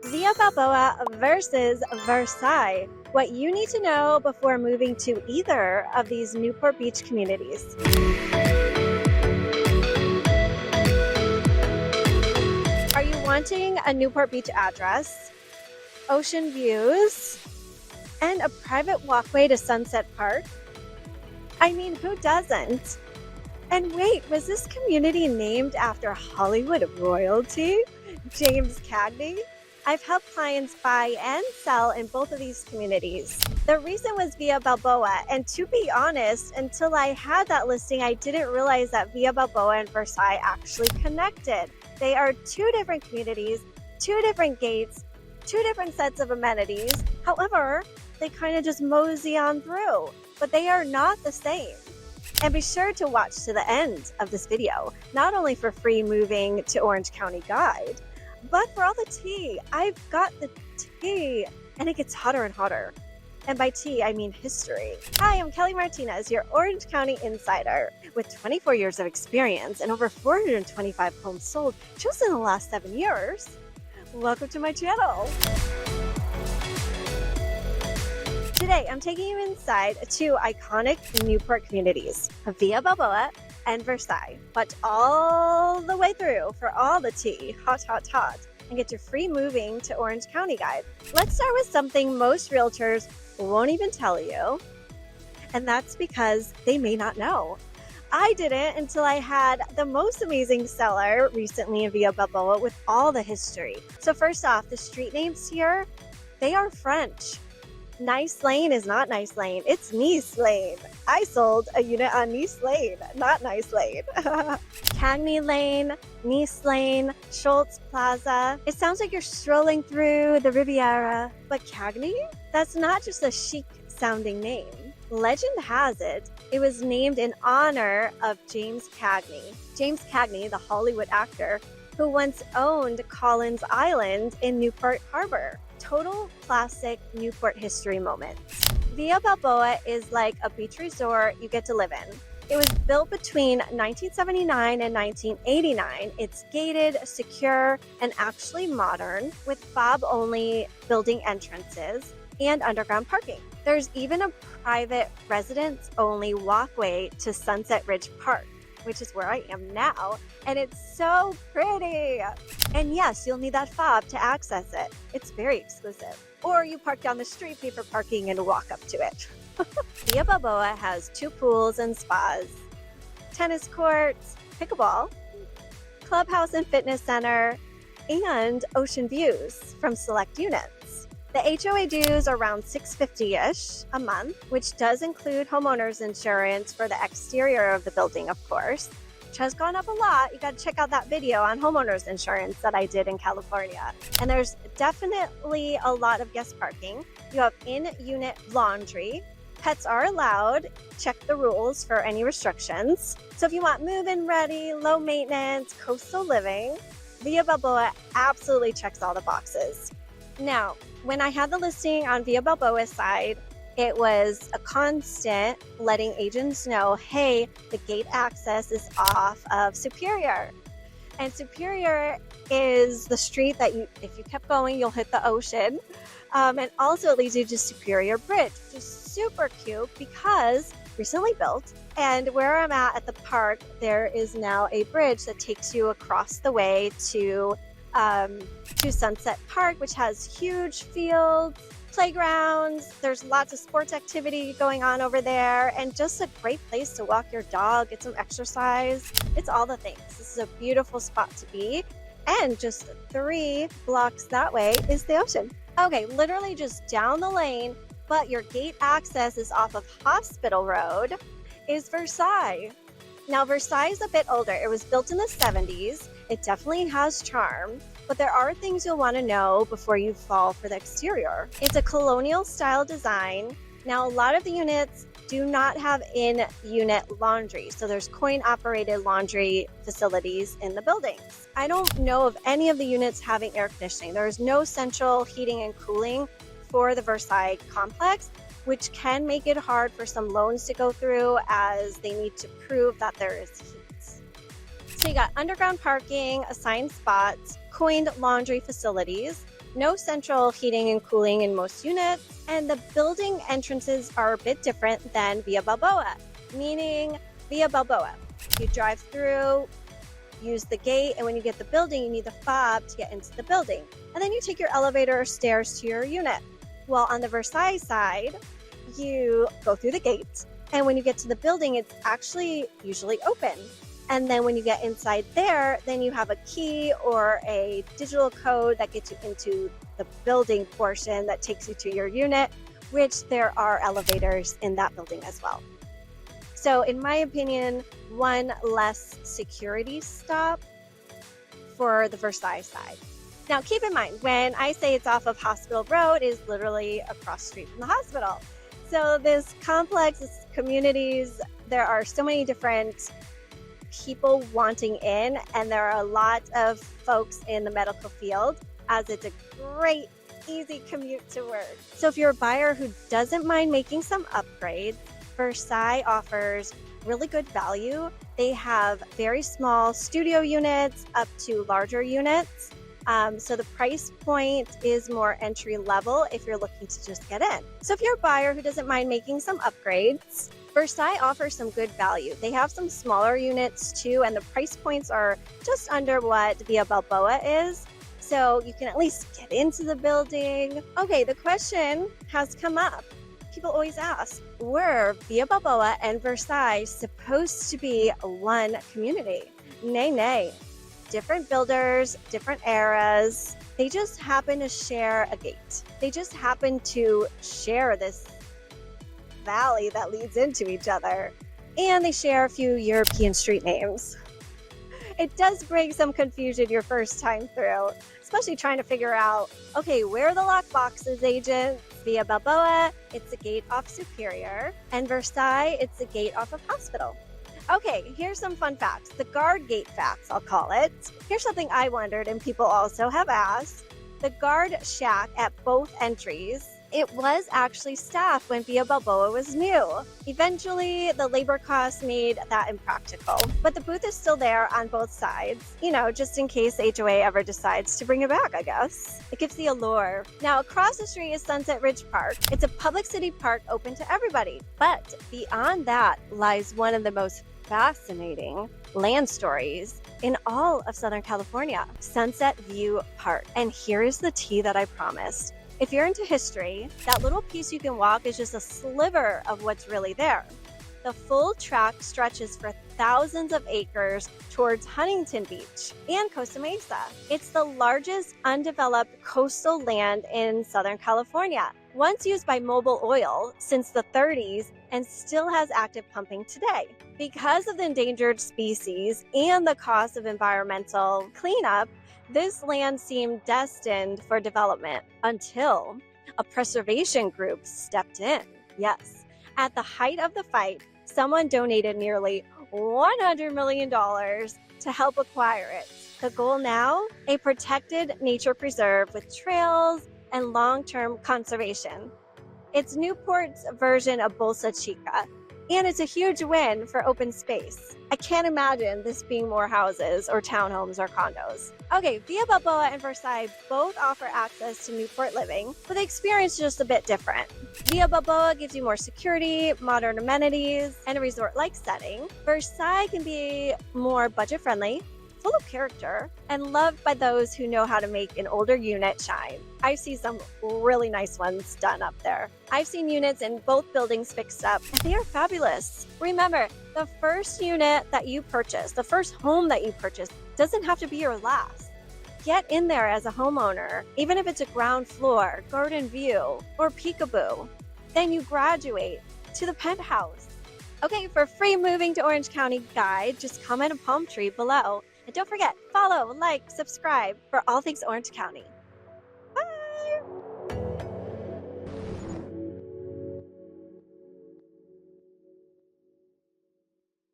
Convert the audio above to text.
Via Balboa versus Versailles. What you need to know before moving to either of these Newport Beach communities. Are you wanting a Newport Beach address, ocean views, and a private walkway to Sunset Park? I mean, who doesn't? And wait, was this community named after Hollywood royalty, 𝐬𝐮𝐬𝐫𝐞? I've helped clients buy and sell in both of these communities. The reason was Via Balboa, and to be honest, until I had that listing, I didn't realize that Via Balboa and Versailles actually connected. They are two different communities, two different gates, two different sets of amenities. However, they kind of just mosey on through, but they are not the same. And be sure to watch to the end of this video, not only for free moving to Orange County guide, but for all the tea. I've got the tea, and it gets hotter and hotter. And by tea, I mean history. Hi, I'm Kellie Martinez, your Orange County insider. With 24 years of experience and over 425 homes sold just in the last 7 years. Welcome to my channel. Today, I'm taking you inside two iconic Newport communities, Via Balboa and Versailles. Watch all the way through for all the tea, hot, hot, hot, and get your free moving to Orange County guide. Let's start with something most realtors won't even tell you, and that's because they may not know. I didn't until I had the most amazing seller recently in Via Balboa with all the history. So first off, the street names here, they are French. Nice Lane is not Nice Lane, it's Nice Lane. I sold a unit on Nice Lane, not Nice Lane. Cagney Lane, Nice Lane, Schultz Plaza. It sounds like you're strolling through the Riviera, but Cagney? That's not just a chic sounding name. Legend has it, it was named in honor of James Cagney. James Cagney, the Hollywood actor, who once owned Collins Island in Newport Harbor. Total classic Newport history moment. Via Balboa is like a beach resort you get to live in. It was built between 1979 and 1989. It's gated, secure, and actually modern, with fob-only building entrances and underground parking. There's even a private residents-only walkway to Sunset Ridge Park, which is where I am now, and it's so pretty. And yes, you'll need that fob to access it. It's very exclusive. Or you park down the street, pay for parking, and walk up to it. Via Balboa has 2 pools and spas, tennis courts, pickleball, clubhouse and fitness center, and ocean views from select units. The HOA dues are around $650-ish a month, which does include homeowners insurance for the exterior of the building, of course, which has gone up a lot. You got to check out that video on homeowners insurance that I did in California. And there's definitely a lot of guest parking. You have in-unit laundry. Pets are allowed. Check the rules for any restrictions. So if you want move-in ready, low maintenance, coastal living, Via Balboa absolutely checks all the boxes. Now, when I had the listing on Via Balboa's side, it was a constant letting agents know, hey, the gate access is off of Superior. And Superior is the street that if you kept going, you'll hit the ocean. And also it leads you to Superior Bridge, which is super cute because recently built. And where I'm at the park, there is now a bridge that takes you across the way to Sunset Park, which has huge fields, playgrounds. There's lots of sports activity going on over there, and just a great place to walk your dog, get some exercise. It's all the things. This is a beautiful spot to be, and just 3 blocks that way is the ocean. Okay, literally just down the lane, but your gate access is off of Hospital Road, is Versailles. Now, Versailles is a bit older. It was built in the 70s. It definitely has charm, but there are things you'll want to know before you fall for the exterior. It's a colonial style design. Now, a lot of the units do not have in-unit laundry, so there's coin-operated laundry facilities in the buildings. I don't know of any of the units having air conditioning. There is no central heating and cooling for the Versailles complex, which can make it hard for some loans to go through as they need to prove that there is heat. So you got underground parking, assigned spots, coined laundry facilities, no central heating and cooling in most units, and the building entrances are a bit different than Via Balboa, meaning Via Balboa, you drive through, use the gate, and when you get the building, you need the fob to get into the building. And then you take your elevator or stairs to your unit. While on the Versailles side, you go through the gate, and when you get to the building, it's actually usually open. And then when you get inside there, then you have a key or a digital code that gets you into the building portion that takes you to your unit, which there are elevators in that building as well. So in my opinion, one less security stop for the Versailles side. Now keep in mind, when I say it's off of Hospital Road, it is literally across the street from the hospital. So this complex, this communities, there are so many different people wanting in, and there are a lot of folks in the medical field, as it's a great, easy commute to work. So if you're a buyer who doesn't mind making some upgrades, Versailles offers really good value. They have very small studio units up to larger units. So the price point is more entry level if you're looking to just get in. So if you're a buyer who doesn't mind making some upgrades, Versailles offers some good value. They have some smaller units too, and the price points are just under what Via Balboa is. So you can at least get into the building. Okay, the question has come up. People always ask, were Via Balboa and Versailles supposed to be one community? Nay, nay. Different builders, different eras. They just happen to share a gate. They just happen to share this valley that leads into each other. And they share a few European street names. It does bring some confusion your first time through, especially trying to figure out, okay, where are the lock boxes, agent? Via Balboa, it's a gate off Superior, and Versailles, it's a gate off of Hospital. Okay, here's some fun facts. The guard gate facts, I'll call it. Here's something I wondered, and people also have asked. The guard shack at both entries, it was actually staffed when Via Balboa was new. Eventually, the labor costs made that impractical, but the booth is still there on both sides, you know, just in case HOA ever decides to bring it back, I guess. It gives the allure. Now, across the street is Sunset Ridge Park. It's a public city park open to everybody, but beyond that lies one of the most fascinating land stories in all of Southern California, Sunset View Park. And here is the tea that I promised. If you're into history, that little piece you can walk is just a sliver of what's really there. The full track stretches for thousands of acres towards Huntington Beach and Costa Mesa. It's the largest undeveloped coastal land in Southern California, once used by Mobil Oil since the 30s and still has active pumping today. Because of the endangered species and the cost of environmental cleanup, this land seemed destined for development until a preservation group stepped in. Yes, at the height of the fight, someone donated nearly $100 million to help acquire it. The goal now? A protected nature preserve with trails and long-term conservation. It's Newport's version of Bolsa Chica, and it's a huge win for open space. I can't imagine this being more houses or townhomes or condos. Okay, Via Balboa and Versailles both offer access to Newport living, but the experience is just a bit different. Via Balboa gives you more security, modern amenities, and a resort-like setting. Versailles can be more budget-friendly, full of character, and loved by those who know how to make an older unit shine. I've seen some really nice ones done up there. I've seen units in both buildings fixed up, and they are fabulous. Remember, the first unit that you purchase, the first home that you purchase, doesn't have to be your last. Get in there as a homeowner, even if it's a ground floor, garden view, or peekaboo. Then you graduate to the penthouse. Okay, for free moving to Orange County guide, just comment a palm tree below. And don't forget, follow, like, subscribe for all things Orange County.